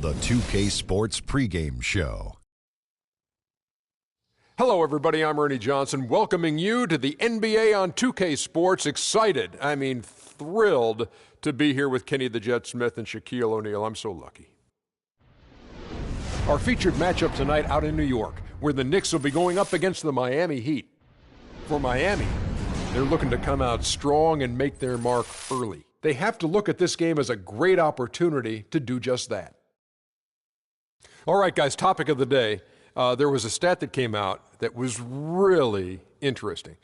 the 2K Sports pregame show. Hello, everybody. I'm Ernie Johnson, welcoming you to the NBA on 2K Sports. Excited, thrilled to be here with Kenny the Jet Smith and Shaquille O'Neal. I'm so lucky. Our featured matchup tonight out in New York, where the Knicks will be going up against the Miami Heat. For Miami, they're looking to come out strong and make their mark early. They have to look at this game as a great opportunity to do just that. All right, guys, topic of the day. There was a stat that came out that was really interesting.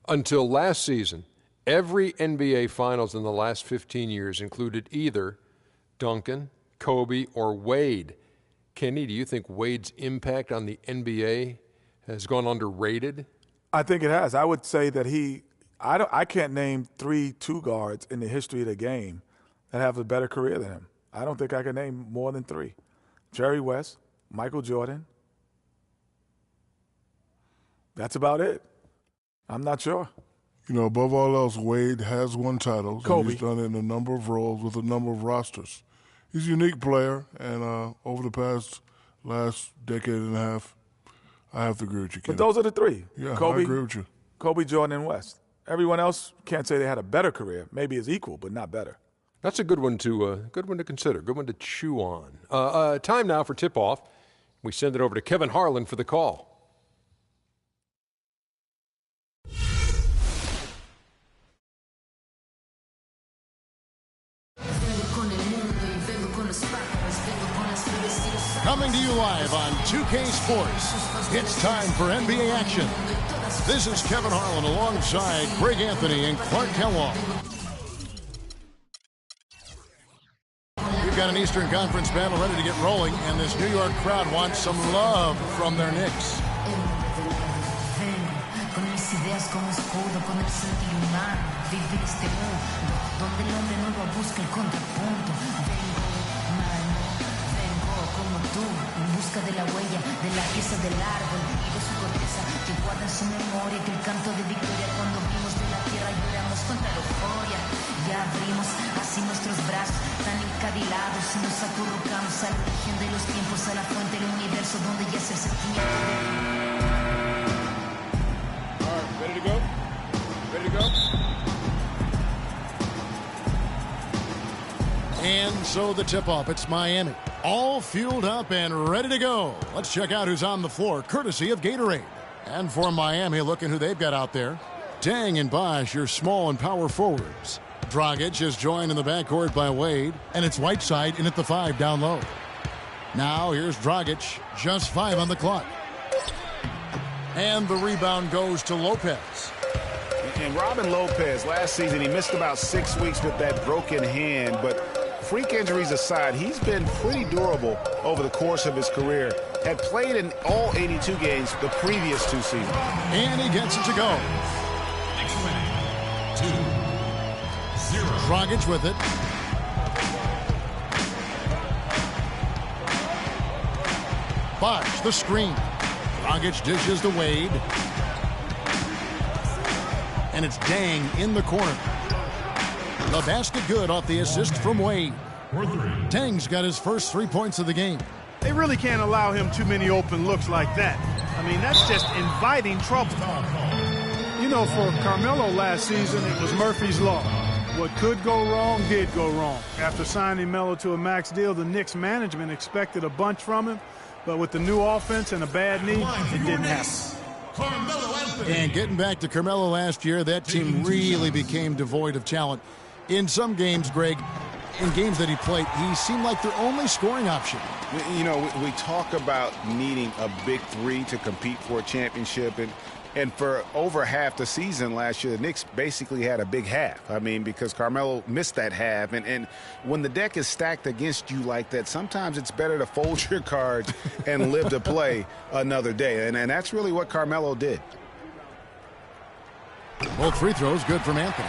Until last season, every NBA Finals in the last 15 years included either Duncan, Kobe, or Wade. Kenny, do you think Wade's impact on the NBA has gone underrated? I think it has. I would say that I can't name 3 two guards in the history of the game that have a better career than him. I don't think I can name more than 3. Jerry West, Michael Jordan. That's about it. I'm not sure. You know, above all else, Wade has won titles. Kobe. And he's done it in a number of roles with a number of rosters. He's a unique player, and over the last decade and a half, I have to agree with you, Kenny. But those are the 3. Yeah, Kobe, I agree with you. Kobe, Jordan, and West. Everyone else can't say they had a better career. Maybe it's equal, but not better. That's a good one to consider, good one to chew on. Time now for tip-off. We send it over to Kevin Harlan for the call. Coming to you live on 2K Sports, it's time for NBA action. This is Kevin Harlan alongside Greg Anthony and Clark Kellogg. We've got an Eastern Conference battle ready to get rolling, and this New York crowd wants some love from their Knicks. En busca de la huella, de la pieza del árbol y de su corteza que guarda en su memoria que el canto de victoria cuando vimos de la tierra lloramos contra la euforia. Ya abrimos así nuestros brazos tan encarrilados y nos acurrucamos al origen de los tiempos, a la fuente del universo donde ya es el sentimiento. All right, ready to go? Ready to go? And so the tip-off, it's Miami. All fueled up and ready to go. Let's check out who's on the floor, courtesy of Gatorade. And for Miami, look at who they've got out there. Deng and Bosh, your small and power forwards. Dragic is joined in the backcourt by Wade, and it's Whiteside in at the 5 down low. Now here's Dragic, just 5 on the clock. And the rebound goes to Lopez. And Robin Lopez, last season, he missed about 6 weeks with that broken hand, but freak injuries aside, he's been pretty durable over the course of his career. Had played in all 82 games the previous 2 seasons. And he gets it to go. 2-0. Dragic with it. Bosh, the screen. Dragic dishes to Wade. And it's Deng in the corner. The basket good off the assist from Wade. Deng's got his first 3 points of the game. They really can't allow him too many open looks like that. I mean, that's just inviting trouble. You know, for Carmelo last season, it was Murphy's Law. What could go wrong did go wrong. After signing Melo to a max deal, the Knicks management expected a bunch from him, but with the new offense and a bad knee, it didn't happen. And getting back to Carmelo last year, that team really became devoid of talent. In some games, Greg, in games that he played, he seemed like their only scoring option. You know, we talk about needing a big 3 to compete for a championship, and for over half the season last year, the Knicks basically had a big half. I mean, because Carmelo missed that half, and when the deck is stacked against you like that, sometimes it's better to fold your cards and live to play another day, and that's really what Carmelo did. Both free throws good from Anthony.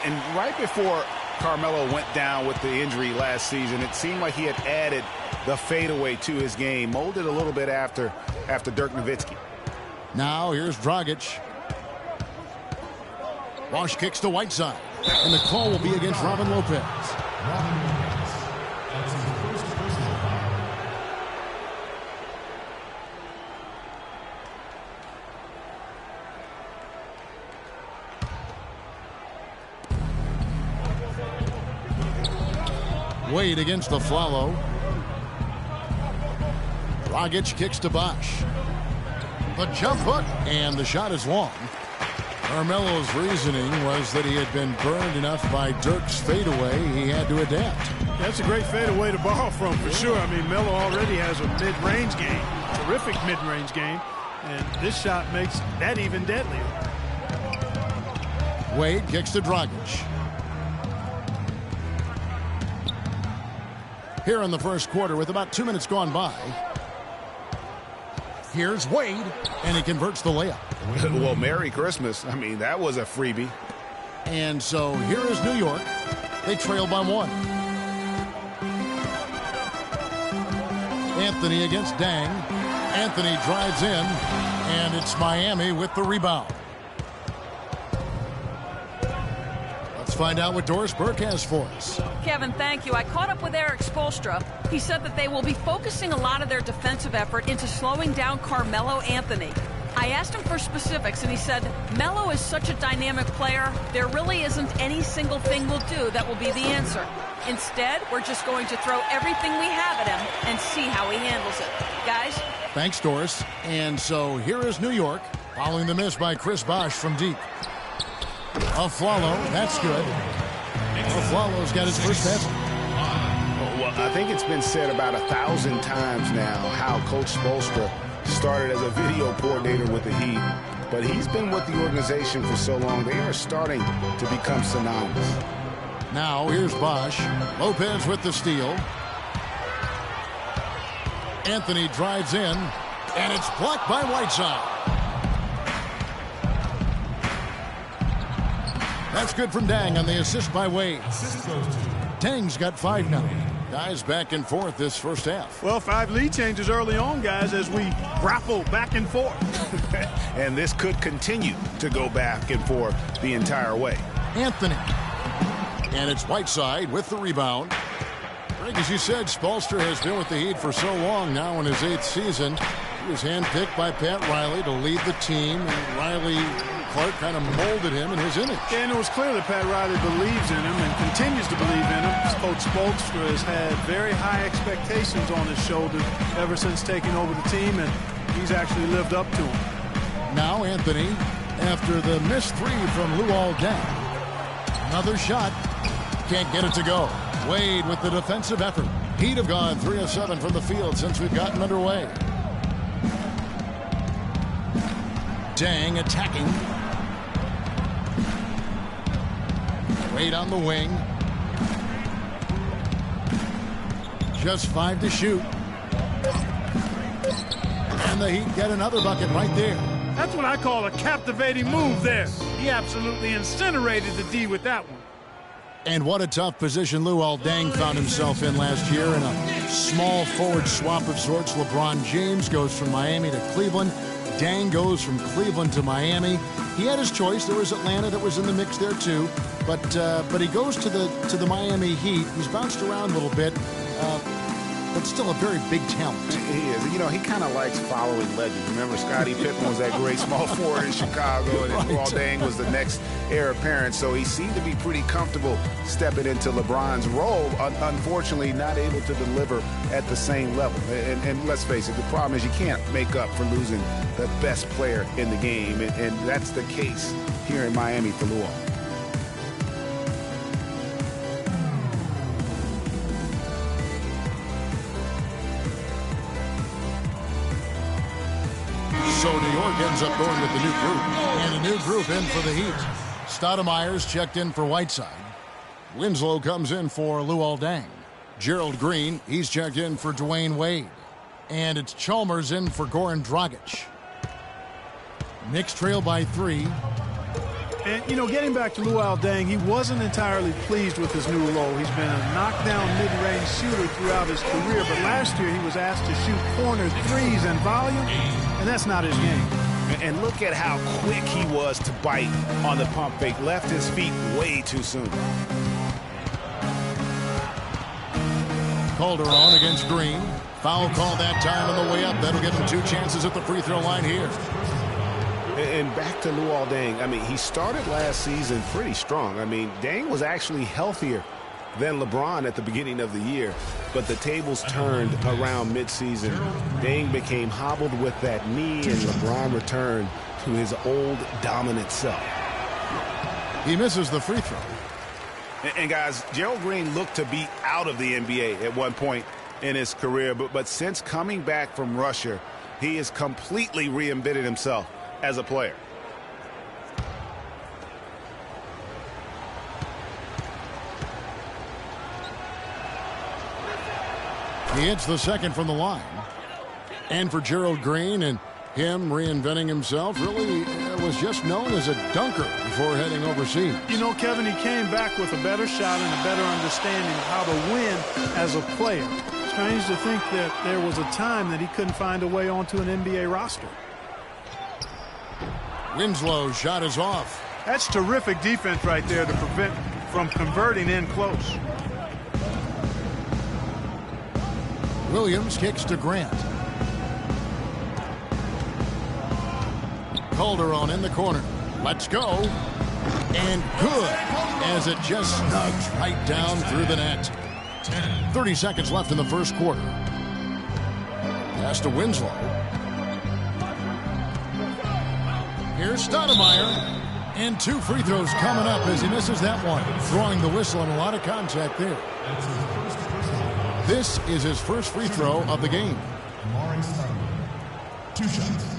And right before Carmelo went down with the injury last season, it seemed like he had added the fadeaway to his game, molded a little bit after Dirk Nowitzki. Now here's Dragic. Bosh kicks to Whiteside, and the call will be against Robin Lopez. Wade against the follow. Dragic kicks to Bosch. The jump hook, and the shot is long. Carmelo's reasoning was that he had been burned enough by Dirk's fadeaway, he had to adapt. That's a great fadeaway to borrow from, for sure. I mean, Melo already has a mid-range game, terrific mid-range game, and this shot makes that even deadlier. Wade kicks to Dragic. Here in the first quarter with about 2 minutes gone by. Here's Wade, and he converts the layup. Well, Merry Christmas. I mean, that was a freebie. And so here is New York. They trail by 1. Anthony against Dang. Anthony drives in, and it's Miami with the rebound. Let's find out what Doris Burke has for us. Kevin, thank you. I caught up with Eric Spoelstra. He said that they will be focusing a lot of their defensive effort into slowing down Carmelo Anthony. I asked him for specifics, and he said, Melo is such a dynamic player, there really isn't any single thing we'll do that will be the answer. Instead, we're just going to throw everything we have at him and see how he handles it. Guys? Thanks, Doris. And so here is New York, following the miss by Chris Bosh from deep. Aflalo, that's good. Aflalo's got his first basket. Well, I think it's been said about 1,000 times now how Coach Spoelstra started as a video coordinator with the Heat, but he's been with the organization for so long, they are starting to become synonymous. Now, here's Bosh. Lopez with the steal. Anthony drives in, and it's blocked by Whiteside. That's good from Dang on the assist by Wade. Dang's got 5 now. Guys back and forth this first half. Well, 5 lead changes early on, guys, as we grapple back and forth. And this could continue to go back and forth the entire way. Anthony. And it's Whiteside with the rebound. Greg, as you said, Spoelstra has been with the Heat for so long now in his 8th season. He was handpicked by Pat Riley to lead the team, and Riley Clark kind of molded him in his image. And it was clear that Pat Riley believes in him and continues to believe in him. Coach Spoelstra has had very high expectations on his shoulders ever since taking over the team, and he's actually lived up to them. Now Anthony, after the missed 3 from Luol Deng. Another shot. Can't get it to go. Wade with the defensive effort. Heat have gone 3 of 7 from the field since we've gotten underway. Deng attacking. Wade on the wing. Just 5 to shoot. And the Heat get another bucket right there. That's what I call a captivating move there. He absolutely incinerated the D with that one. And what a tough position Luol Deng found himself in last year in a small forward swap of sorts. LeBron James goes from Miami to Cleveland. Deng goes from Cleveland to Miami. He had his choice. There was Atlanta that was in the mix there too, but he goes to the Miami Heat. He's bounced around a little bit, but still a very big talent. He is. You know, he kind of likes following legends. Remember, Scottie Pippen was that great small forward in Chicago, and Luol Deng was the next heir apparent. So he seemed to be pretty comfortable stepping into LeBron's role. Unfortunately, not able to deliver at the same level. And let's face it, the problem is you can't make up for losing the best player in the game, and that's the case here in Miami for Luol. So New York ends up going with the new group. And a new group in for the Heat. Stoudemire's checked in for Whiteside. Winslow comes in for Luol Deng. Gerald Green, he's checked in for Dwayne Wade. And it's Chalmers in for Goran Dragic. Knicks trail by 3. And, you know, getting back to Luol Deng, he wasn't entirely pleased with his new role. He's been a knockdown mid-range shooter throughout his career, but last year he was asked to shoot corner threes and volume, and that's not his game. And look at how quick he was to bite on the pump fake. Left his feet way too soon. Calderon against Green. Foul call that time on the way up. That'll give him 2 chances at the free throw line here. And back to Luol Deng. I mean, he started last season pretty strong. I mean, Deng was actually healthier than LeBron at the beginning of the year, but the tables turned around midseason. Deng became hobbled with that knee, and LeBron returned to his old dominant self. He misses the free throw. And guys, Gerald Green looked to be out of the NBA at one point in his career, but since coming back from Russia, he has completely reinvented himself as a player. He hits the second from the line. And for Gerald Green, and him reinventing himself, really was just known as a dunker before heading overseas. You know, Kevin, he came back with a better shot and a better understanding of how to win as a player. Strange to think that there was a time that he couldn't find a way onto an NBA roster. Winslow's shot is off. That's terrific defense right there to prevent from converting in close. Williams kicks to Grant. Calderon in the corner. Let's go. And good, as it just snugs right down through the net. 30 seconds left in the first quarter. Pass to Winslow. Here's Stoudemire. And 2 free throws coming up as he misses that one. Throwing the whistle and a lot of contact there. This is his first free throw of the game. 2 shots.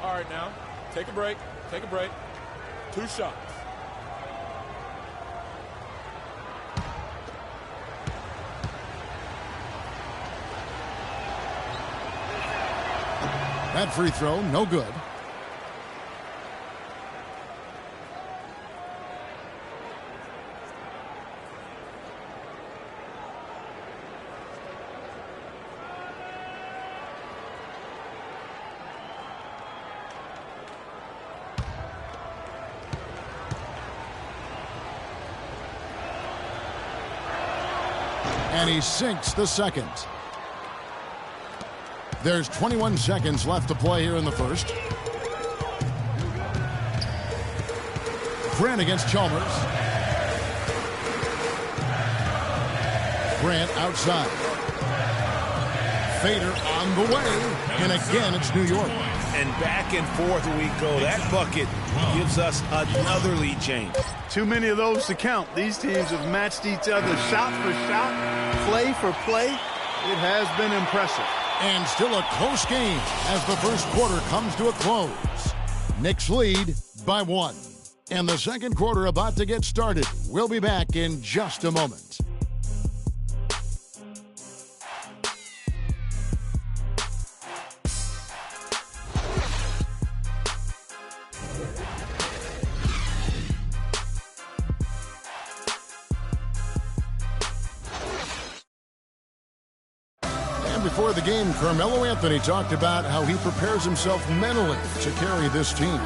All right, now, take a break. Take a break. 2 shots. That free throw, no good. And he sinks the second. There's 21 seconds left to play here in the first. Grant against Chalmers. Grant outside. Fader on the way. And again, it's New York. And back and forth we go. That bucket gives us another lead change. Too many of those to count. These teams have matched each other shot for shot, play for play. It has been impressive. And still a close game as the first quarter comes to a close. Knicks lead by 1. And the second quarter about to get started. We'll be back in just a moment. Before the game, Carmelo Anthony talked about how he prepares himself mentally to carry this team.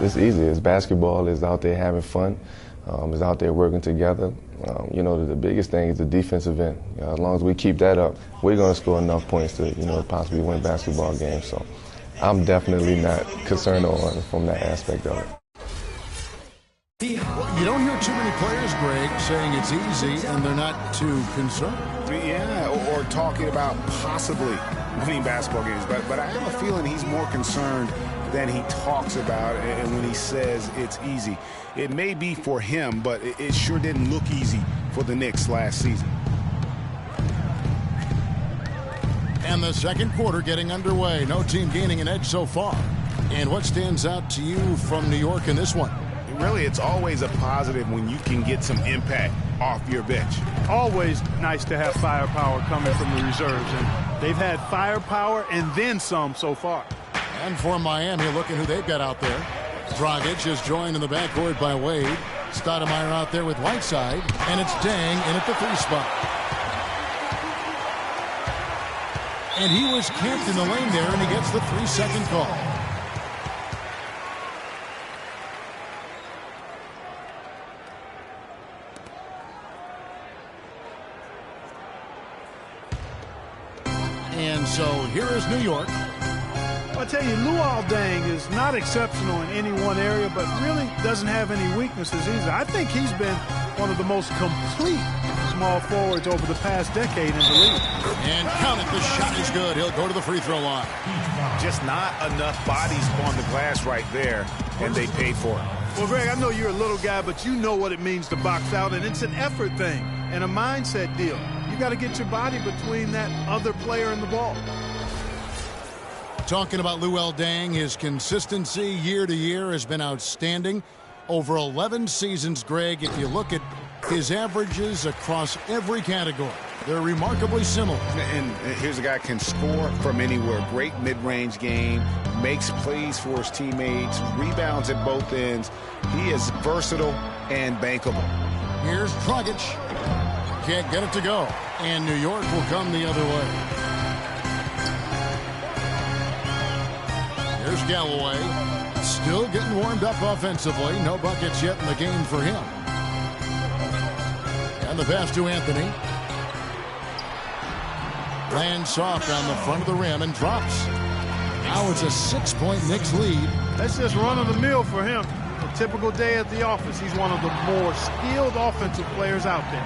It's easy. It's basketball. It's out there having fun. It's out there working together. You know, the biggest thing is the defensive end. As long as we keep that up, we're going to score enough points to, possibly win basketball games. So I'm definitely not concerned from that aspect of it. You don't hear too many players, Greg, saying it's easy and they're not too concerned. Yeah, or talking about possibly winning basketball games. But I have a feeling he's more concerned than he talks about, and when he says it's easy. It may be for him, but it sure didn't look easy for the Knicks last season. And the second quarter getting underway. No team gaining an edge so far. And what stands out to you from New York in this one? Really, it's always a positive when you can get some impact off your bench. Always nice to have firepower coming from the reserves, and they've had firepower and then some so far. And for Miami, looking who they've got out there. Dragic is joined in the backcourt by Wade. Stoudemire out there with Whiteside, and it's Deng in at the 3 spot. And he was camped in the lane there, and he gets the 3-second call. And so here is New York. I tell you, Luol Deng is not exceptional in any one area, but really doesn't have any weaknesses either. I think he's been one of the most complete small forwards over the past decade in the league. And count it, the shot is good. He'll go to the free throw line. Just not enough bodies on the glass right there, and they paid for it. Well, Greg, I know you're a little guy, but you know what it means to box out, and it's an effort thing and a mindset deal. You got to get your body between that other player and the ball. Talking about Luol Deng, his consistency year to year has been outstanding. Over 11 seasons, Greg, if you look at his averages across every category, they're remarkably similar. And here's a guy can score from anywhere. Great mid-range game, makes plays for his teammates, rebounds at both ends. He is versatile and bankable. Here's Dragic. Can't get it to go. And New York will come the other way. Here's Galloway. Still getting warmed up offensively. No buckets yet in the game for him. And the pass to Anthony. Lands soft on the front of the rim and drops. Now it's a 6-point Knicks lead. That's just run-of-the-mill for him. A typical day at the office. He's one of the more skilled offensive players out there.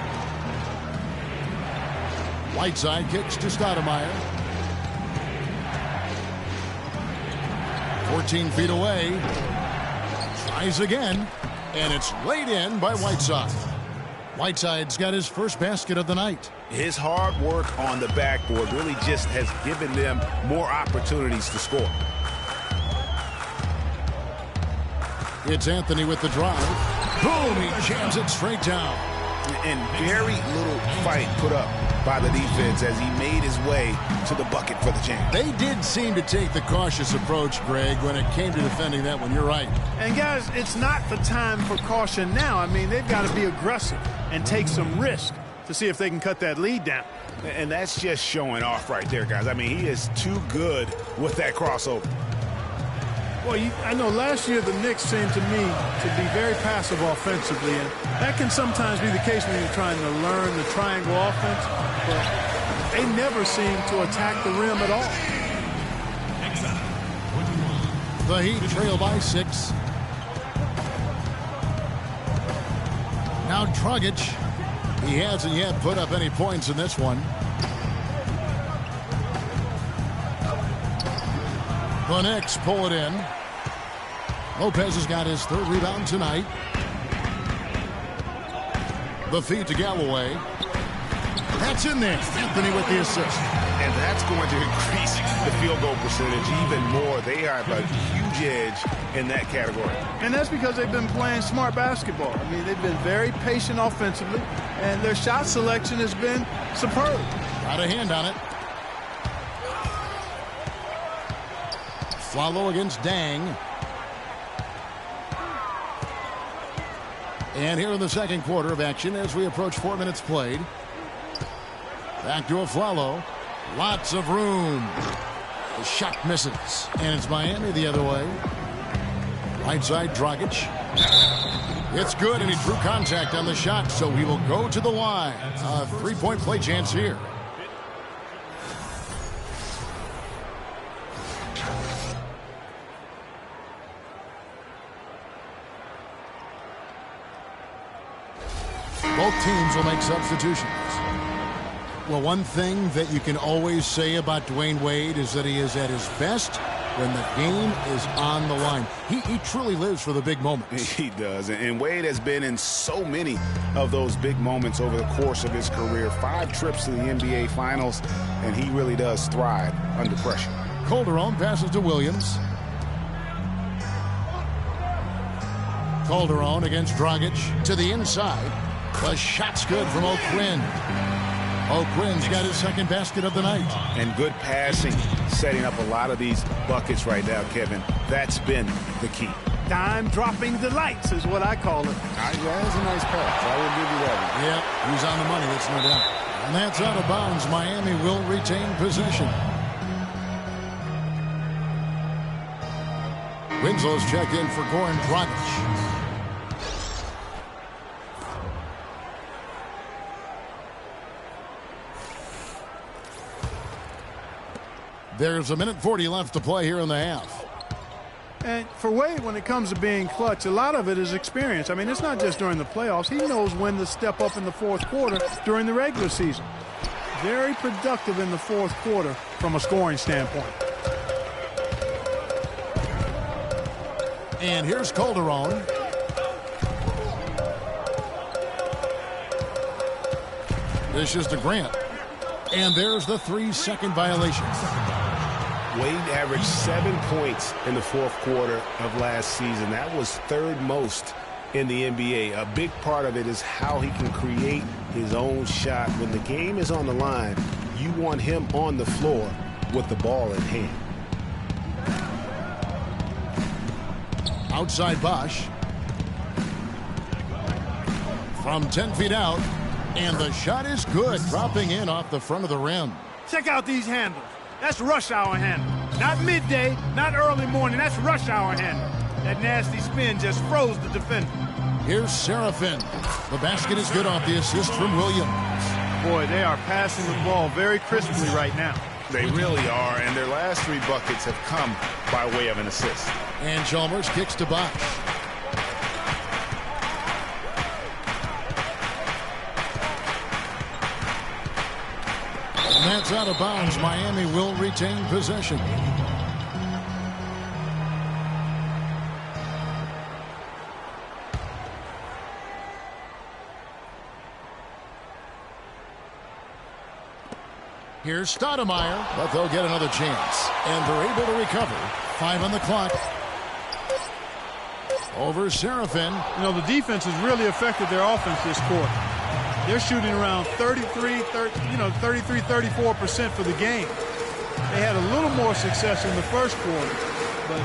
Whiteside kicks to Stoudemire. 14 feet away. Tries again. And it's laid in by Whiteside. Whiteside's got his first basket of the night. His hard work on the backboard really just has given them more opportunities to score. It's Anthony with the drive. Boom! He jams it straight down. And very little fight put up by the defense as he made his way to the bucket for the jam. They did seem to take the cautious approach, Greg, when it came to defending that one. You're right. And, guys, it's not the time for caution now. I mean, they've got to be aggressive and take some risk to see if they can cut that lead down. And that's just showing off right there, guys. I mean, he is too good with that crossover. Well, I know last year the Knicks seemed to me to be very passive offensively, and that can sometimes be the case when you're trying to learn the triangle offense, but they never seem to attack the rim at all. The Heat trail by 6. Now Dragic. He hasn't yet put up any points in this one. The Knicks pull it in. Lopez has got his 3rd rebound tonight. The feed to Galloway. That's in there. Anthony with the assist. And that's going to increase the field goal percentage even more. They have a huge edge in that category. And that's because they've been playing smart basketball. I mean, they've been very patient offensively, and their shot selection has been superb. Got a hand on it. Follow against Deng. And here in the second quarter of action as we approach 4 minutes played. Back to a Afflalo. Lots of room. The shot misses. And it's Miami the other way. Right side, Dragic. It's good, and he drew contact on the shot, so he will go to the line. A 3-point play chance here. Both teams will make substitutions. Well, one thing that you can always say about Dwayne Wade is that he is at his best when the game is on the line. He truly lives for the big moments. He does. And Wade has been in so many of those big moments over the course of his career. 5 trips to the NBA Finals, and he really does thrive under pressure. Calderon passes to Williams. Calderon against Dragic to the inside. The shot's good from O'Quinn. O'Quinn's got his 2nd basket of the night. And good passing, setting up a lot of these buckets right now, Kevin. That's been the key. Dime-dropping delights is what I call it. That's a nice pass. I will give you that one. Yeah, he's on the money, that's no doubt. And that's out of bounds. Miami will retain possession. Winslow's checked in for Goran Dragic. There's 1:40 left to play here in the half. And for Wade, when it comes to being clutch, a lot of it is experience. I mean, it's not just during the playoffs. He knows when to step up in the fourth quarter during the regular season. Very productive in the fourth quarter from a scoring standpoint. And here's Calderon. This is to Grant. And there's the 3-second violation. Wade averaged 7 points in the fourth quarter of last season. That was third most in the NBA. A big part of it is how he can create his own shot. When the game is on the line, you want him on the floor with the ball in hand. Outside Bosch. From 10 feet out. And the shot is good, dropping in off the front of the rim. Check out these handles. That's rush hour handle. Not midday, not early morning. That's rush hour handle. That nasty spin just froze the defender. Here's Serafin. The basket is good off the assist from Williams. Boy, they are passing the ball very crisply right now. They really are, and their last 3 buckets have come by way of an assist. And Chalmers kicks to Bosch. And that's out of bounds. Miami will retain possession. Here's Stoudemire, but they'll get another chance. And they're able to recover. 5 on the clock. Over Serafin. You know, the defense has really affected their offense this quarter. They're shooting around 33-34% for the game. They had a little more success in the first quarter, but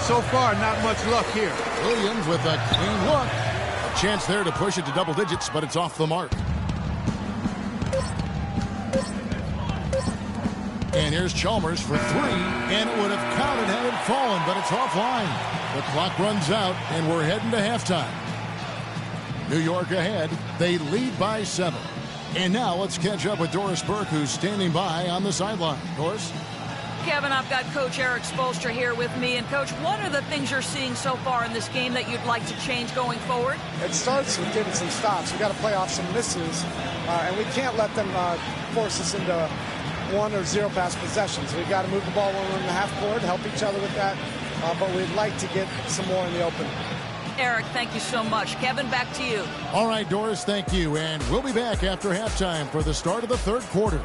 so far, not much luck here. Williams with a clean look. A chance there to push it to double digits, but it's off the mark. And here's Chalmers for 3, and it would have counted had it fallen, but it's offline. The clock runs out, and we're heading to halftime. New York ahead. They lead by 7. And now let's catch up with Doris Burke, who's standing by on the sideline. Doris? Kevin, I've got Coach Eric Spoelstra here with me. And, Coach, what are the things you're seeing so far in this game that you'd like to change going forward? It starts with getting some stops. We've got to play off some misses, and we can't let them force us into 1 or 0 pass possessions. We've got to move the ball when we're in the half court, help each other with that, but we'd like to get some more in the open. Eric, thank you so much. Kevin, back to you. All right, Doris, thank you. And we'll be back after halftime for the start of the third quarter.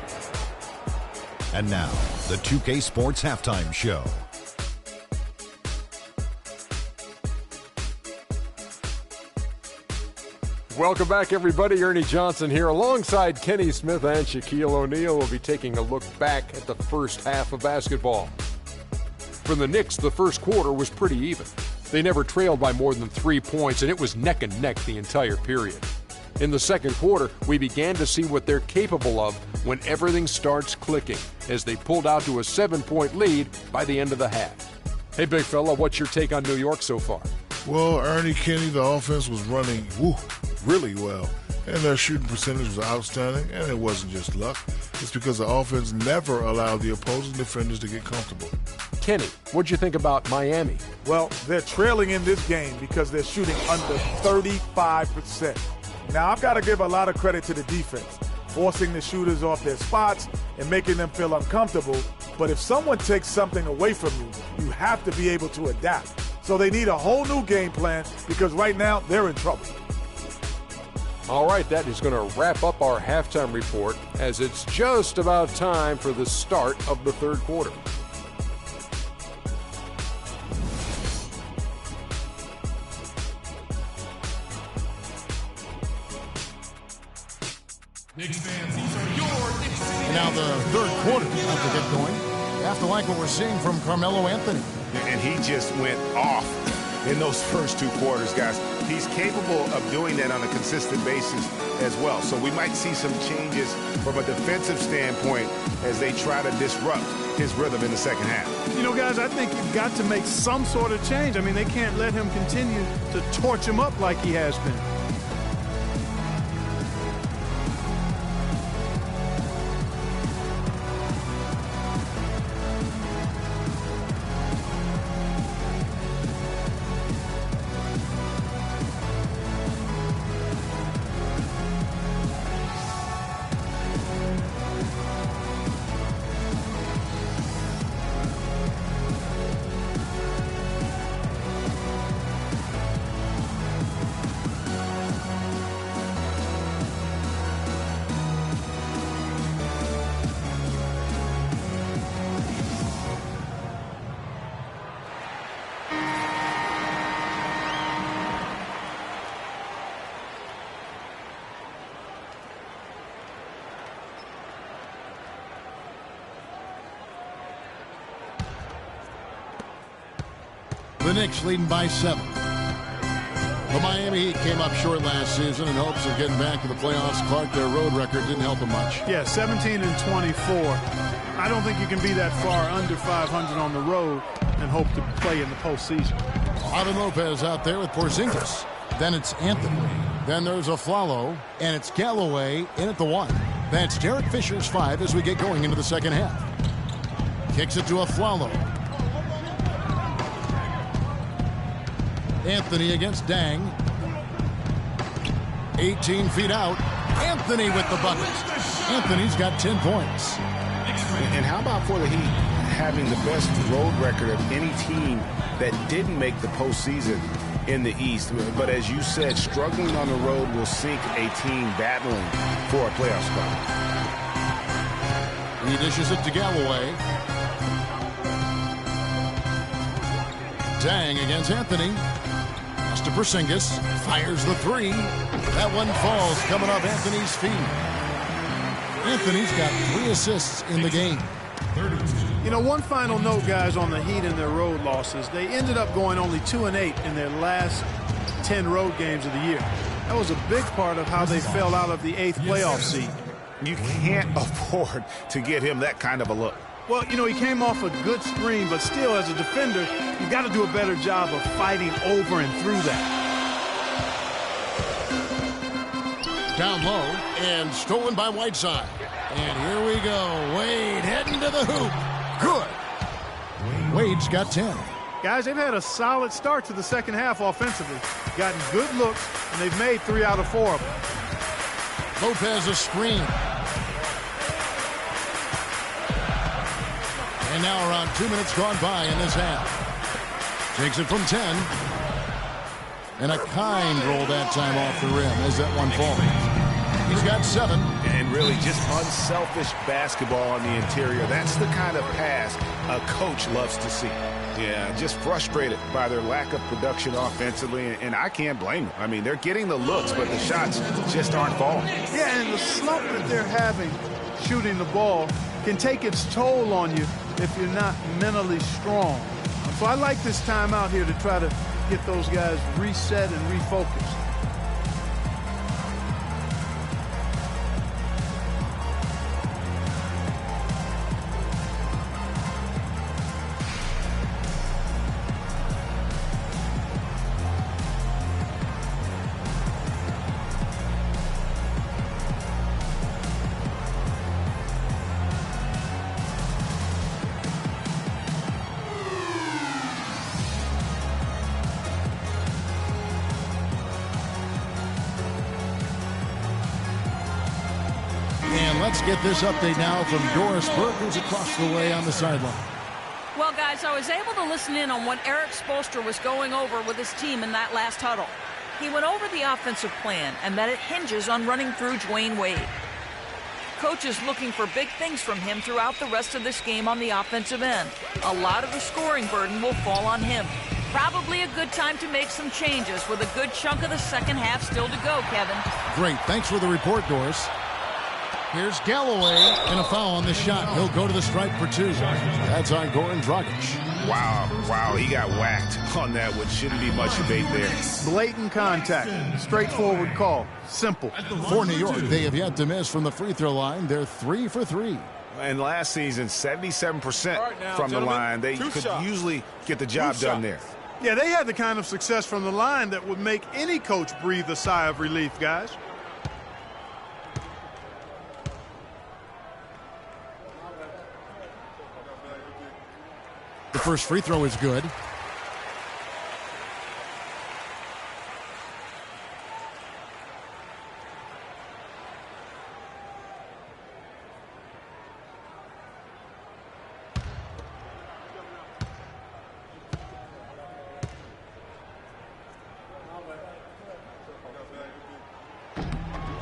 And now, the 2K Sports Halftime Show. Welcome back, everybody. Ernie Johnson here alongside Kenny Smith and Shaquille O'Neal. We'll be taking a look back at the first half of basketball. For the Knicks, the first quarter was pretty even. They never trailed by more than 3 points, and it was neck and neck the entire period. In the second quarter, we began to see what they're capable of when everything starts clicking, as they pulled out to a 7-point lead by the end of the half. Hey, big fella, what's your take on New York so far? Well, Ernie, Kenny, the offense was running really well, and their shooting percentage was outstanding, and it wasn't just luck. It's because the offense never allowed the opposing defenders to get comfortable. Kenny, what'd you think about Miami? Well, they're trailing in this game because they're shooting under 35%. Now, I've got to give a lot of credit to the defense, forcing the shooters off their spots and making them feel uncomfortable. But if someone takes something away from you, you have to be able to adapt. So they need a whole new game plan because right now they're in trouble. All right, that is going to wrap up our halftime report as it's just about time for the start of the third quarter. And now the third quarter about to get going. You have to like what we're seeing from Carmelo Anthony. And he just went off in those first 2 quarters, guys. He's capable of doing that on a consistent basis as well. So we might see some changes from a defensive standpoint as they try to disrupt his rhythm in the second half. You know, guys, I think you've got to make some sort of change. I mean, they can't let him continue to torch him up like he has been. The Knicks leading by 7. The Miami Heat came up short last season in hopes of getting back to the playoffs. Clark, their road record didn't help them much. Yeah, 17-24. I don't think you can be that far under 500 on the road and hope to play in the postseason. Robin Lopez out there with Porzingis. Then it's Anthony. Then there's Aflalo, and it's Galloway in at the 1. That's Derek Fisher's 5 as we get going into the second half. Kicks it to Aflalo. Anthony against Dang. 18 feet out. Anthony with the bucket. Anthony's got 10 points. And how about for the Heat having the best road record of any team that didn't make the postseason in the East? But as you said, struggling on the road will sink a team battling for a playoff spot. He dishes it to Galloway. Dang against Anthony. Pass to Porzingis. Fires the 3. That one falls coming off Anthony's feet. Anthony's got 3 assists in the game. You know, one final note, guys, on the Heat and their road losses. They ended up going only 2-8 in their last 10 road games of the year. That was a big part of how they fell out of the 8th playoff seed. You can't afford to get him that kind of a look. Well, you know, he came off a good screen, but still, as a defender, you've got to do a better job of fighting over and through that. Down low and stolen by Whiteside. And here we go. Wade heading to the hoop. Good. Wade's got 10. Guys, they've had a solid start to the second half offensively. Gotten good looks, and they've made 3 out of 4 of them. Lopez a screen. And now around 2 minutes gone by in this half. Takes it from 10. And a kind roll that time off the rim as that one falls. He's got 7. And really just unselfish basketball on the interior. That's the kind of pass a coach loves to see. Yeah, just frustrated by their lack of production offensively, and I can't blame them. I mean, they're getting the looks, but the shots just aren't falling. Yeah, and the slump that they're having shooting the ball can take its toll on you if you're not mentally strong. So I like this timeout here to try to get those guys reset and refocused. Let's get this update now from Doris Burke, who's across the way on the sideline. Well, guys, I was able to listen in on what Eric Spoelstra was going over with his team in that last huddle. He went over the offensive plan and that it hinges on running through Dwayne Wade. Coach is looking for big things from him throughout the rest of this game on the offensive end. A lot of the scoring burden will fall on him. Probably a good time to make some changes with a good chunk of the second half still to go, Kevin. Great. Thanks for the report, Doris. Here's Galloway, and a foul on the shot. He'll go to the stripe for 2. That's on Goran Dragic. Wow, he got whacked on that, which shouldn't be much debate there. Blatant contact, straightforward call, simple. For New York, they have yet to miss from the free throw line. They're 3 for 3. And last season, 77% from the line. They could usually get the job done there. Yeah, they had the kind of success from the line that would make any coach breathe a sigh of relief, guys. The first free throw is good.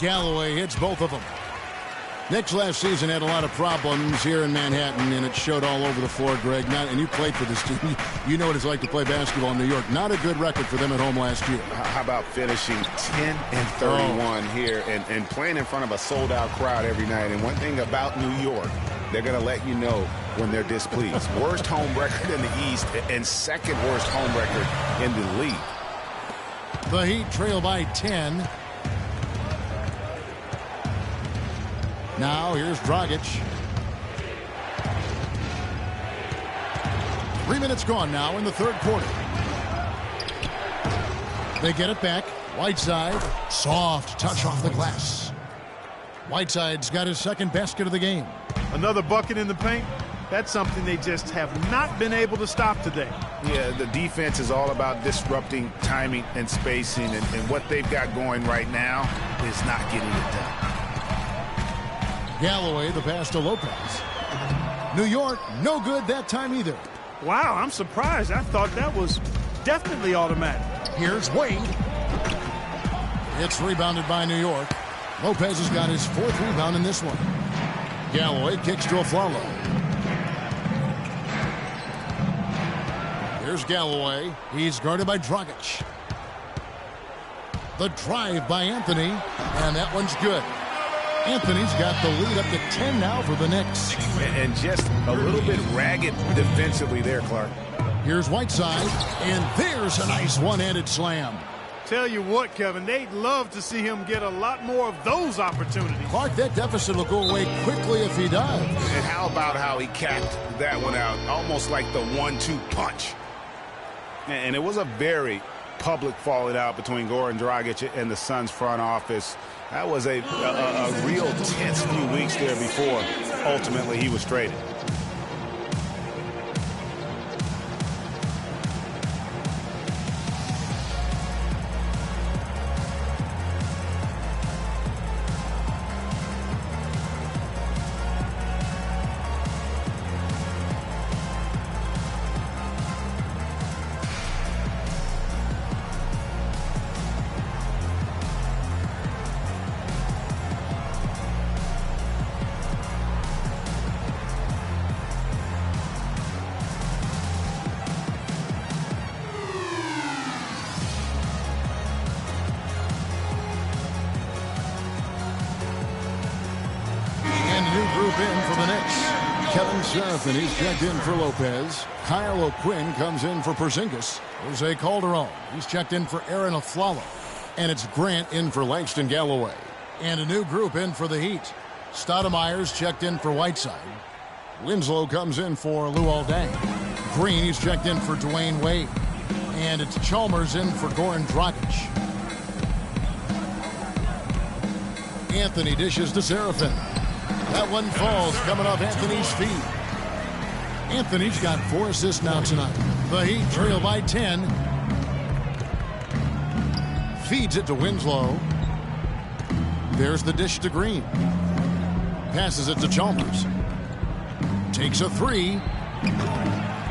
Galloway hits both of them. Knicks last season had a lot of problems here in Manhattan, and it showed all over the floor, Greg. And you played for this team. You know what it's like to play basketball in New York. Not a good record for them at home last year. How about finishing 10-31 here and playing in front of a sold-out crowd every night? And one thing about New York, they're going to let you know when they're displeased. Worst home record in the East and second worst home record in the league. The Heat trail by 10. Now here's Dragic. 3 minutes gone now in the third quarter. They get it back. Whiteside, soft touch off the glass. Whiteside's got his second basket of the game. Another bucket in the paint. That's something they just have not been able to stop today. Yeah, the defense is all about disrupting timing and spacing, and what they've got going right now is not getting it done. Galloway, the pass to Lopez. New York, no good that time either. Wow, I'm surprised. I thought that was definitely automatic. Here's Wade. It's rebounded by New York. Lopez has got his fourth rebound in this one. Galloway kicks to Aflalo. Here's Galloway. He's guarded by Dragic. The drive by Anthony, and that one's good. Anthony's got the lead up to 10 now for the Knicks. And just a little bit ragged defensively there, Clark. Here's Whiteside, and there's a nice one-handed slam. Tell you what, Kevin, they'd love to see him get a lot more of those opportunities. Clark, that deficit will go away quickly if he does. And how about how he capped that one out, almost like the 1-2 punch. And it was a very public falling out between Goran Dragic and the Suns front office. That was a real tense few weeks there before ultimately he was traded. In for the Knicks. Kevin Seraphin, he's checked in for Lopez. Kyle O'Quinn comes in for Porzingis. Jose Calderon, he's checked in for Aaron Aflalo. And it's Grant in for Langston Galloway. And a new group in for the Heat. Stoudemire's checked in for Whiteside. Winslow comes in for Luol Deng. Green, he's checked in for Dwayne Wade. And it's Chalmers in for Goran Dragic. Anthony dishes to Seraphin. That one falls coming off Anthony's feet. Anthony's got 4 assists now tonight. The Heat trail by 10. Feeds it to Winslow. There's the dish to Green. Passes it to Chalmers. Takes a 3.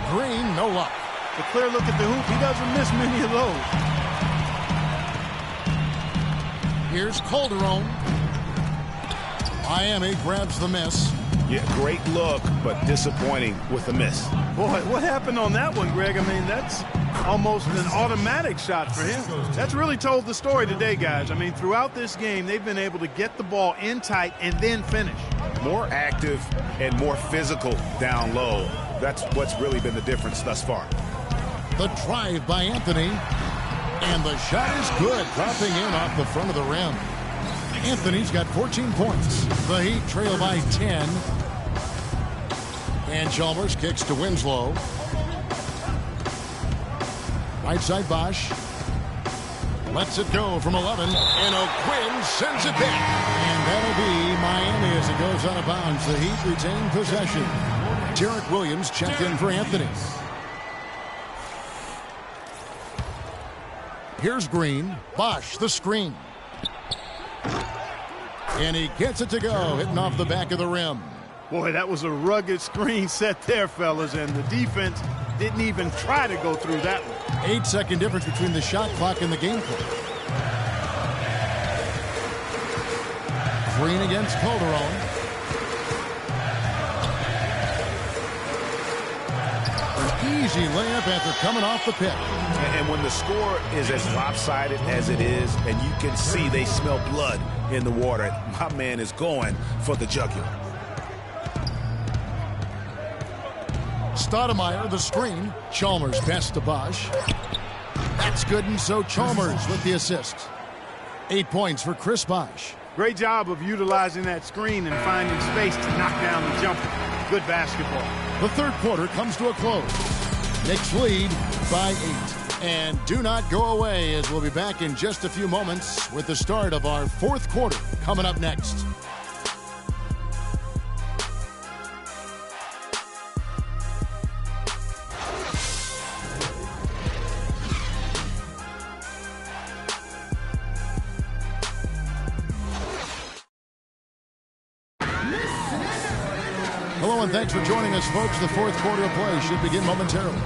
Green, no luck. A clear look at the hoop. He doesn't miss many of those. Here's Calderon. Miami grabs the miss. Yeah, great look, but disappointing with the miss. Boy, what happened on that one, Greg? I mean, that's almost an automatic shot for him. That's really told the story today, guys. I mean, throughout this game, they've been able to get the ball in tight and then finish. More active and more physical down low. That's what's really been the difference thus far. The drive by Anthony. And the shot is good, dropping in off the front of the rim. Anthony's got 14 points. The Heat trail by 10. And Chalmers kicks to Winslow. Right side Bosch. Lets it go from 11. And O'Quinn sends it back. And that'll be Miami as it goes out of bounds. The Heat retain possession. Derek Williams checked in for Anthony. Here's Green. Bosch, the screen. And he gets it to go, hitting off the back of the rim. Boy, that was a rugged screen set there, fellas, and the defense didn't even try to go through that one. 8-second difference between the shot clock and the game clock. Green against Calderon. An easy layup after coming off the pick. And when the score is as lopsided as it is, and you can see they smell blood in the water, my man is going for the jugular. Stoudemire, the screen. Chalmers pass to Bosch. That's good, and so Chalmers with the assist. 8 points for Chris Bosch. Great job of utilizing that screen and finding space to knock down the jumper. Good basketball. The third quarter comes to a close. Knicks lead by 8. And do not go away, as we'll be back in just a few moments with the start of our fourth quarter coming up next. Hello and thanks for joining us, folks. The fourth quarter of play should begin momentarily.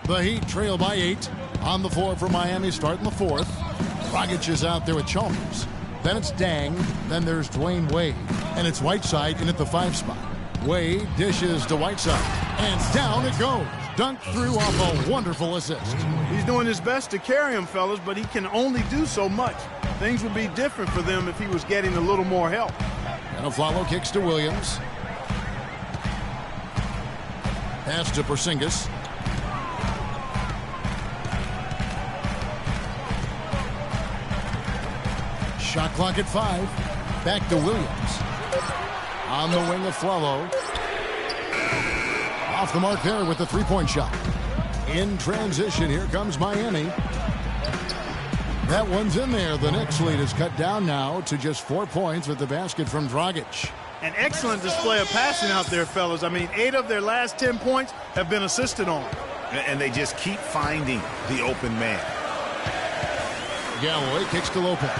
The Heat trail by 8. On the floor for Miami, starting the fourth. Dragic is out there with Chalmers. Then it's Dang. Then there's Dwayne Wade. And it's Whiteside in at the 5 spot. Wade dishes to Whiteside. And down it goes. Dunked through off a wonderful assist. He's doing his best to carry him, fellas, but he can only do so much. Things would be different for them if he was getting a little more help. And a follow kicks to Williams. Pass to Porzingis. Shot clock at 5. Back to Williams. On the wing of Flalo. Off the mark there with the three-point shot. In transition, here comes Miami. That one's in there. The Knicks lead is cut down now to just 4 points with the basket from Dragic. An excellent display of passing out there, fellas. I mean, 8 of their last 10 points have been assisted on. And they just keep finding the open man. Galloway kicks to Lopez.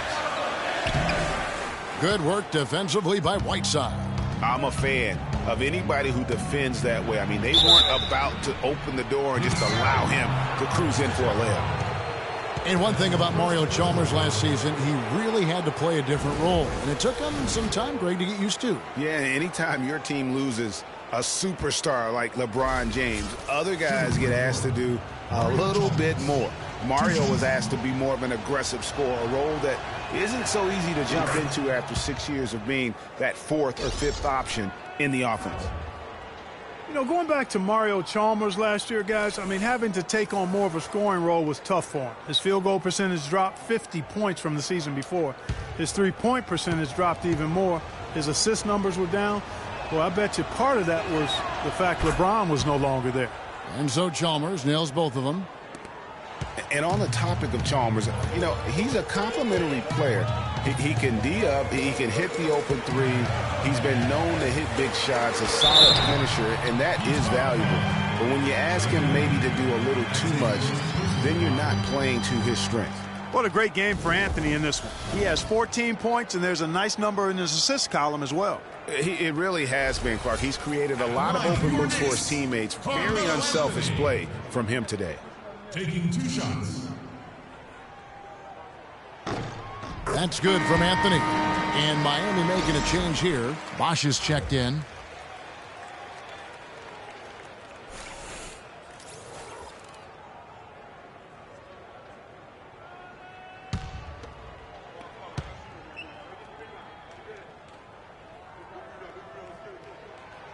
Good work defensively by Whiteside. I'm a fan of anybody who defends that way. I mean, they weren't about to open the door and just allow him to cruise in for a layup. And one thing about Mario Chalmers last season, he really had to play a different role. And it took him some time, Greg, to get used to. Yeah, anytime your team loses a superstar like LeBron James, other guys get asked to do a little bit more. Mario was asked to be more of an aggressive scorer, a role that isn't so easy to jump into after 6 years of being that 4th or 5th option in the offense. You know, going back to Mario Chalmers last year, guys, I mean, having to take on more of a scoring role was tough for him. His field goal percentage dropped 50 points from the season before. His three-point percentage dropped even more. His assist numbers were down. Well, I bet you part of that was the fact LeBron was no longer there. And so Chalmers nails both of them. And on the topic of Chalmers, you know, he's a complimentary player. He can D up, he can hit the open three. He's been known to hit big shots, a solid finisher, and that is valuable. But when you ask him maybe to do a little too much, then you're not playing to his strength. What a great game for Anthony in this one. He has 14 points, and there's a nice number in his assist column as well. It really has been, Clark. He's created a lot of open looks for his teammates. Very unselfish play from him today. Taking 2 shots. That's good from Anthony. And Miami making a change here. Bosch is checked in.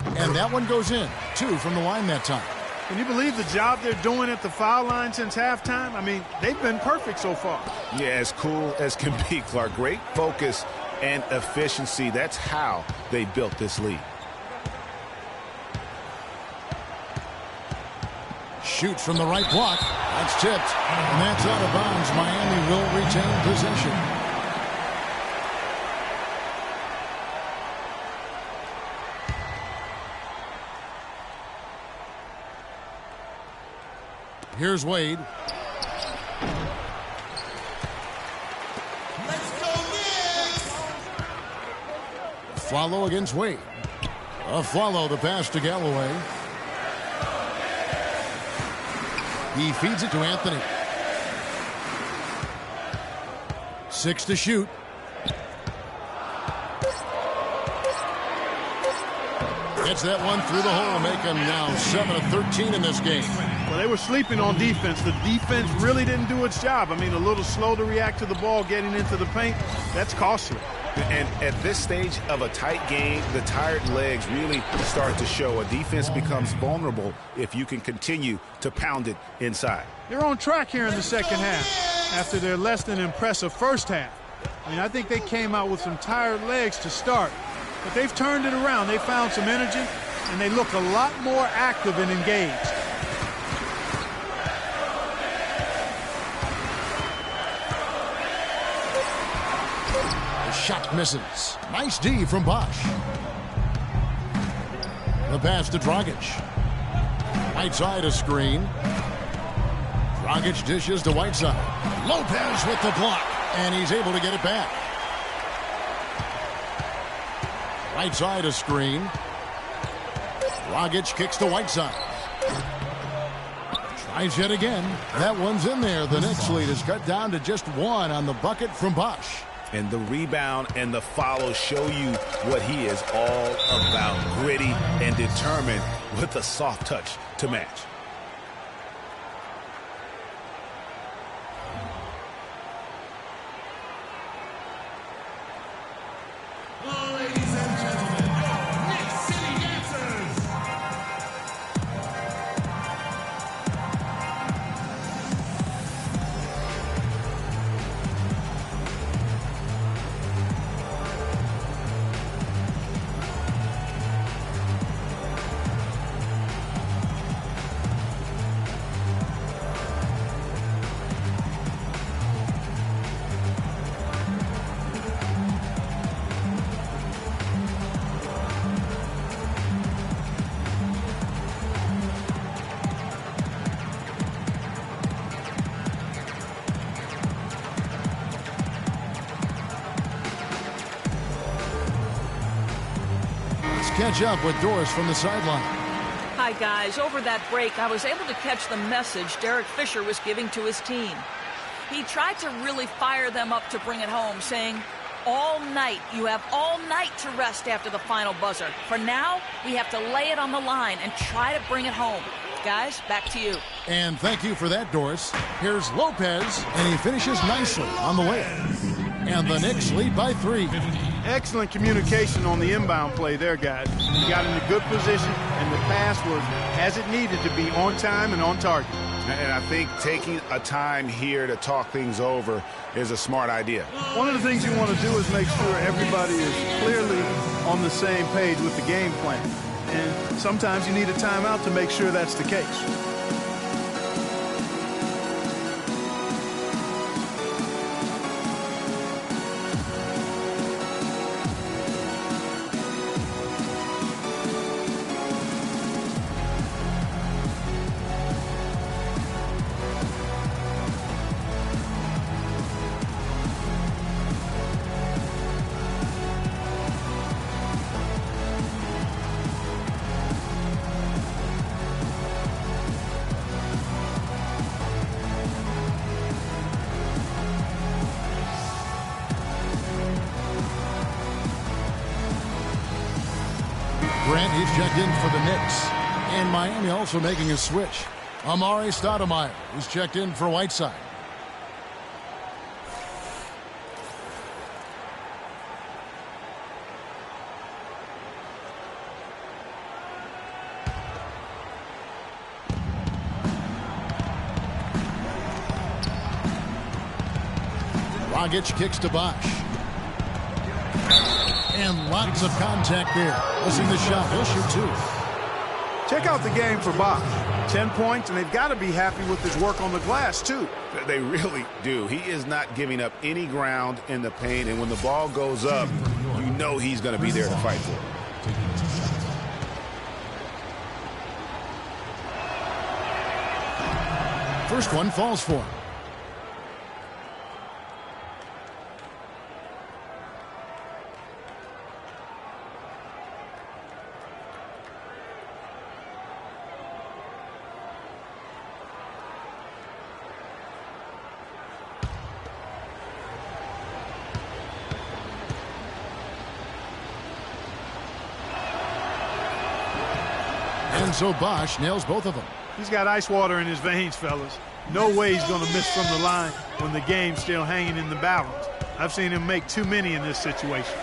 And that one goes in. 2 from the line that time. Can you believe the job they're doing at the foul line since halftime? I mean, they've been perfect so far. Yeah, as cool as can be, Clark. Great focus and efficiency. That's how they built this lead. Shoots from the right block. That's tipped. And that's out of bounds. Miami will retain possession. Here's Wade. Let's go Knicks! Follow against Wade. A follow the pass to Galloway. He feeds it to Anthony. 6 to shoot. Gets that one through the hole, make them now 7 of 13 in this game. Well, they were sleeping on defense. The defense really didn't do its job. I mean, a little slow to react to the ball getting into the paint. That's costly. And at this stage of a tight game, the tired legs really start to show. A defense becomes vulnerable if you can continue to pound it inside. They're on track here in the second half after their less than impressive first half. I mean, I think they came out with some tired legs to start, but they've turned it around. They found some energy, and they look a lot more active and engaged. The shot misses. Nice D from Bosch. The pass to Dragic. Right side a screen. Dragic dishes to Whiteside. Lopez with the block, and he's able to get it back. Right side a screen. Dragic kicks to Whiteside. Tries yet again. That one's in there. The Knicks lead is cut down to just 1 on the bucket from Bosch. And the rebound and the follow show you what he is all about. Gritty and determined with a soft touch to match. Ladies and gentlemen, your Knicks City Dancers. Catch up with Doris from the sideline. Hi, guys. Over that break, I was able to catch the message Derek Fisher was giving to his team. He tried to really fire them up to bring it home, saying, all night, you have all night to rest after the final buzzer. For now, we have to lay it on the line and try to bring it home. Guys, back to you. And thank you for that, Doris. Here's Lopez, and he finishes nicely on the layup. And the Knicks lead by 3. Excellent communication on the inbound play there, guys. He got in a good position, and the pass was as it needed to be, on time and on target. And I think taking a time here to talk things over is a smart idea. One of the things you want to do is make sure everybody is clearly on the same page with the game plan. And sometimes you need a timeout to make sure that's the case. Grant is checked in for the Knicks. And Miami also making a switch. Amari Stoudemire is checked in for Whiteside. Dragic kicks to Bosch. And lots of contact there. Missing the shot. He'll shoot 2. Check out the game for Bosch. 10 points, and they've got to be happy with his work on the glass, too. They really do. He is not giving up any ground in the paint, and when the ball goes up, you know he's going to be there to fight for it. First one falls for him. And so Bosch nails both of them. He's got ice water in his veins, fellas. No way he's going to miss from the line when the game's still hanging in the balance. I've seen him make too many in this situation.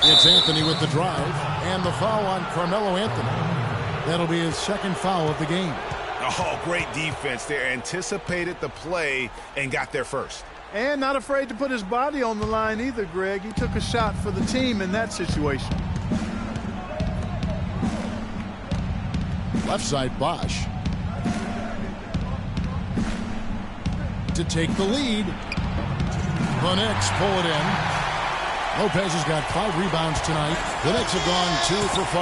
It's Anthony with the drive, and the foul on Carmelo Anthony. That'll be his second foul of the game. Oh, great defense there. Anticipated the play and got there first. And not afraid to put his body on the line either, Greg. He took a shot for the team in that situation. Left side, Bosch. To take the lead. The Knicks pull it in. Lopez has got 5 rebounds tonight. The Knicks have gone 2 for 5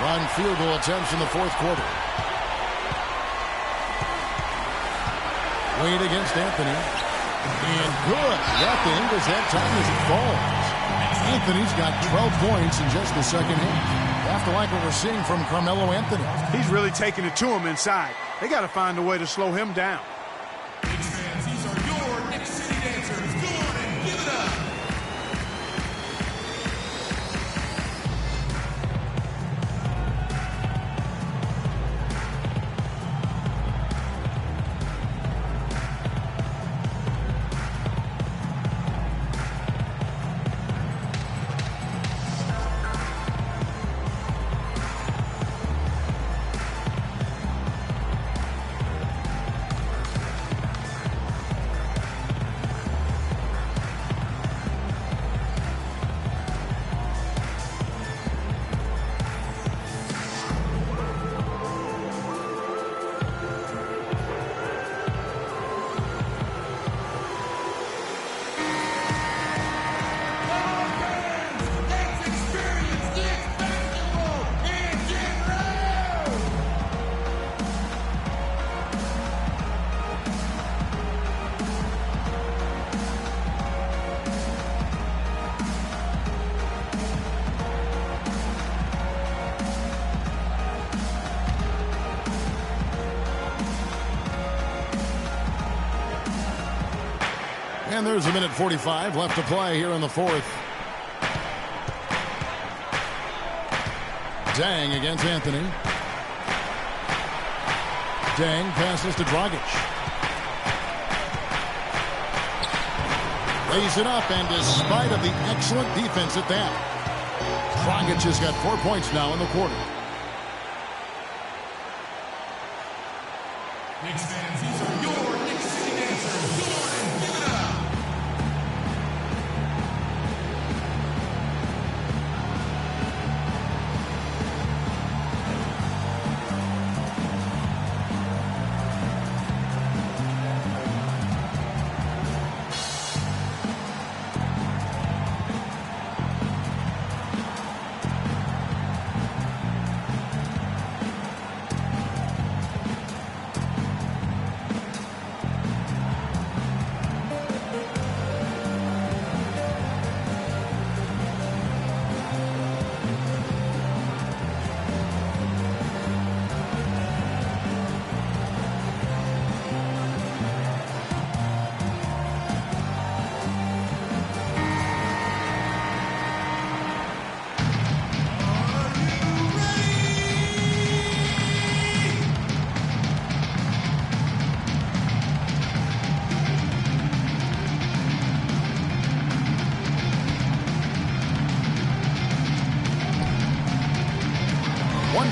on field goal attempts in the fourth quarter. Wade against Anthony. And good. Got the Ingles that time as it falls. Anthony's got 12 points in just the second half. Have to like what we're seeing from Carmelo Anthony. He's really taking it to him inside. They got to find a way to slow him down. Knicks fans, these are your Knicks City dancers. Go on and give it up. And there's a minute 45 left to play here in the fourth. Dang against Anthony. Dang passes to Dragic. Lays it up, and despite of the excellent defense at that, Dragic has got 4 points now in the quarter. Knicks fans, these are your Knicks City dancers. Go on and give it up.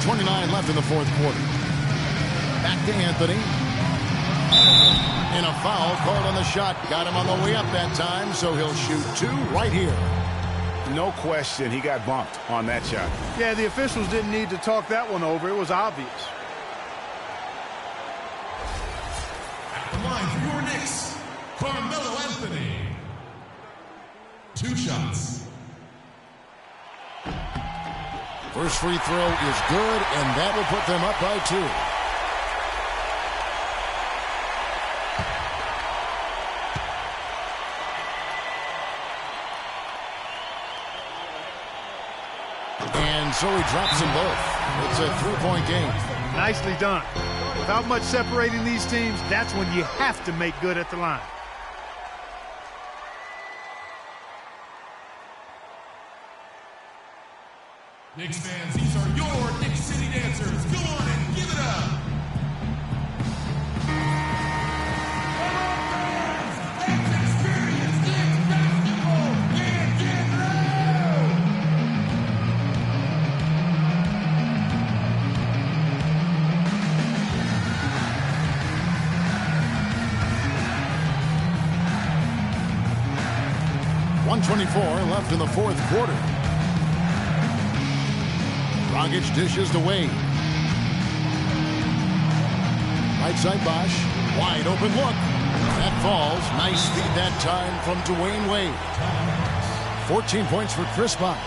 .29 left in the fourth quarter. Back to Anthony. And a foul called on the shot. Got him on the way up that time, so he'll shoot 2 right here. No question, he got bumped on that shot. Yeah, the officials didn't need to talk that one over. It was obvious. At the line for your Knicks, Carmelo Anthony. 2 shots. First free throw is good, and that will put them up by 2. And so he drops them both. It's a 3-point game. Nicely done. Without much separating these teams, that's when you have to make good at the line. Knicks fans, these are your Knicks City Dancers. Go on and give it up. .124 left in the fourth quarter. Dragic dishes to Wade. Right side Bosch. Wide open look. That falls. Nice feed that time from Dwayne Wade. 14 points for Chris Bosch.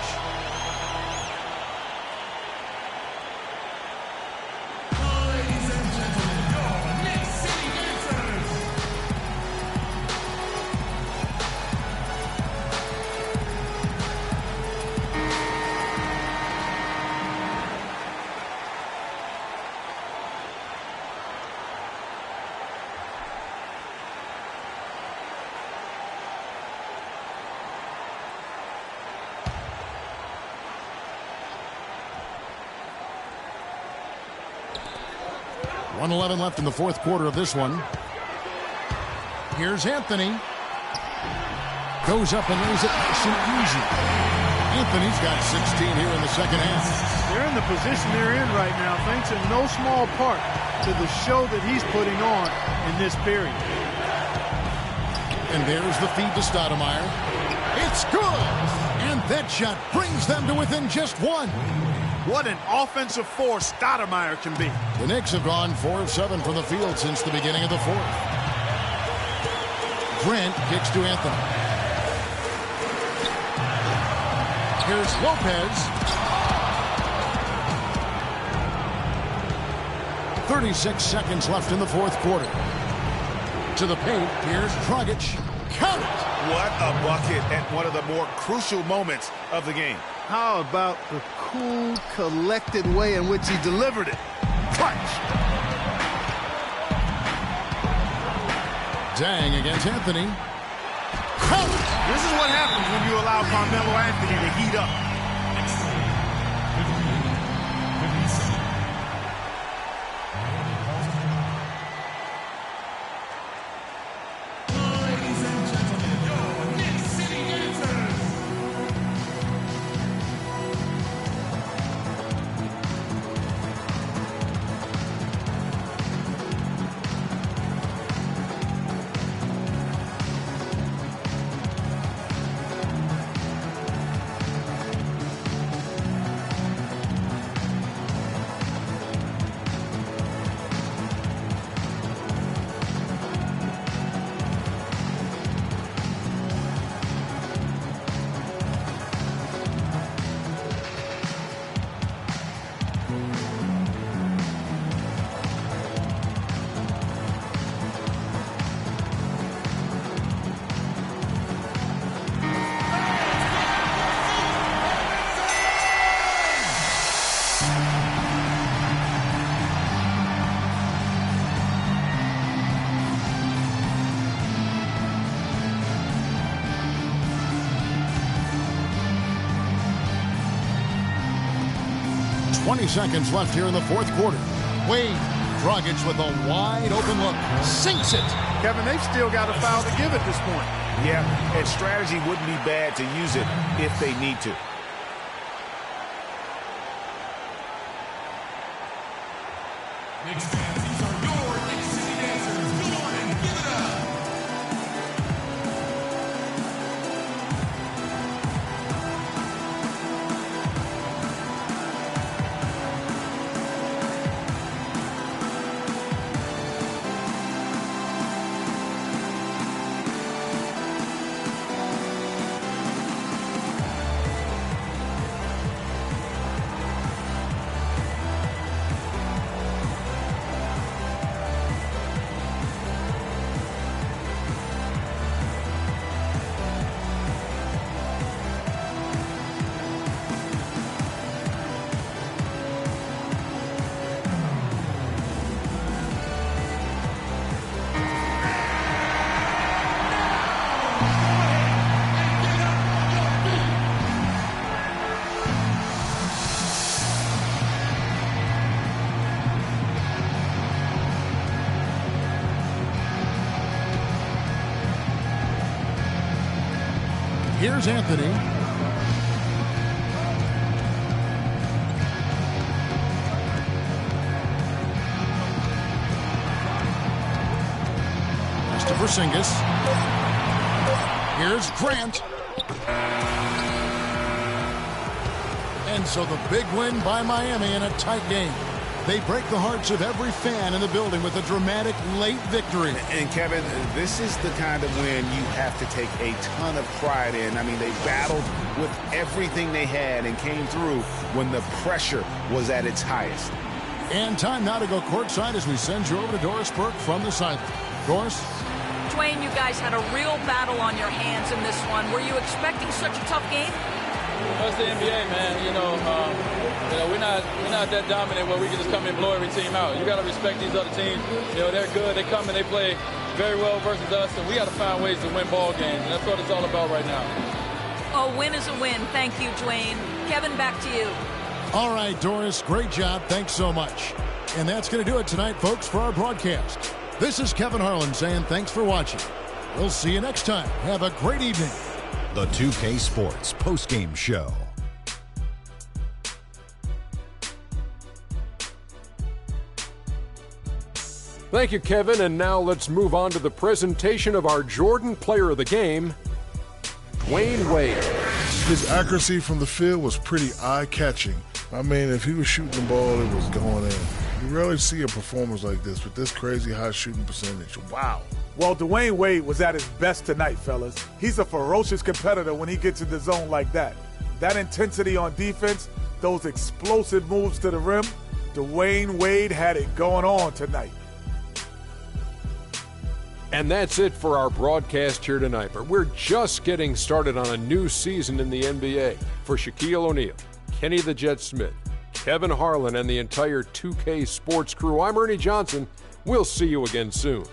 Ladies and gentlemen, your Knicks City Dancers. .111 left in the fourth quarter of this one. Here's Anthony. Goes up and lays it nice and easy. Anthony's got 16 here in the second half. They're in the position they're in right now, thanks in no small part to the show that he's putting on in this period. And there's the feed to Stoudemire. It's good! And that shot brings them to within just one. What an offensive force Stoudemire can be. The Knicks have gone 4 of 7 from the field since the beginning of the fourth. Grant kicks to Anthony. Here's Lopez. 36 seconds left in the fourth quarter. To the paint, here's Dragic. Count it! What a bucket at one of the more crucial moments of the game. How about the cool, collected way in which he delivered it? Clutch! Dang against Anthony. Count it! This is what happens when you allow Carmelo Anthony to heat up. Ladies and gentlemen, your Knicks City Dancers. Seconds left here in the fourth quarter. Wade, Dragic with a wide open look. Sinks it. Kevin, they've still got a foul to give at this point. Yeah, and strategy wouldn't be bad to use it if they need to. Knicks fans, these are your Knicks City Dancers. Go on and give it up. Here's Anthony. Christopher Singus. Here's Grant. And so the big win by Miami in a tight game. They break the hearts of every fan in the building with a dramatic late victory. And Kevin, this is the kind of win you have to take a ton of pride in. I mean, they battled with everything they had and came through when the pressure was at its highest. And time now to go courtside as we send you over to Doris Burke from the sideline. Doris? Dwayne, you guys had a real battle on your hands in this one. Were you expecting such a tough game? Well, it's the NBA, man. We're not that dominant where we can just come and blow every team out. You got to respect these other teams. They're good. They come and they play very well versus us, and we got to find ways to win ball games, and that's what it's all about right now. A win is a win. Thank you, Dwayne. Kevin, back to you. All right, Doris, great job. Thanks so much. And that's going to do it tonight, folks, for our broadcast. This is Kevin Harlan saying thanks for watching. We'll see you next time. Have a great evening. The 2K Sports postgame show. Thank you, Kevin. And now let's move on to the presentation of our Jordan Player of the Game, Dwayne Wade. His accuracy from the field was pretty eye-catching. I mean, if he was shooting the ball, it was going in. You rarely see a performance like this with this crazy high shooting percentage. Wow. Well, Dwayne Wade was at his best tonight, fellas. He's a ferocious competitor when he gets in the zone like that. That intensity on defense, those explosive moves to the rim, Dwayne Wade had it going on tonight. And that's it for our broadcast here tonight. But we're just getting started on a new season in the NBA. For Shaquille O'Neal, Kenny the Jet Smith, Kevin Harlan, and the entire 2K Sports crew, I'm Ernie Johnson. We'll see you again soon.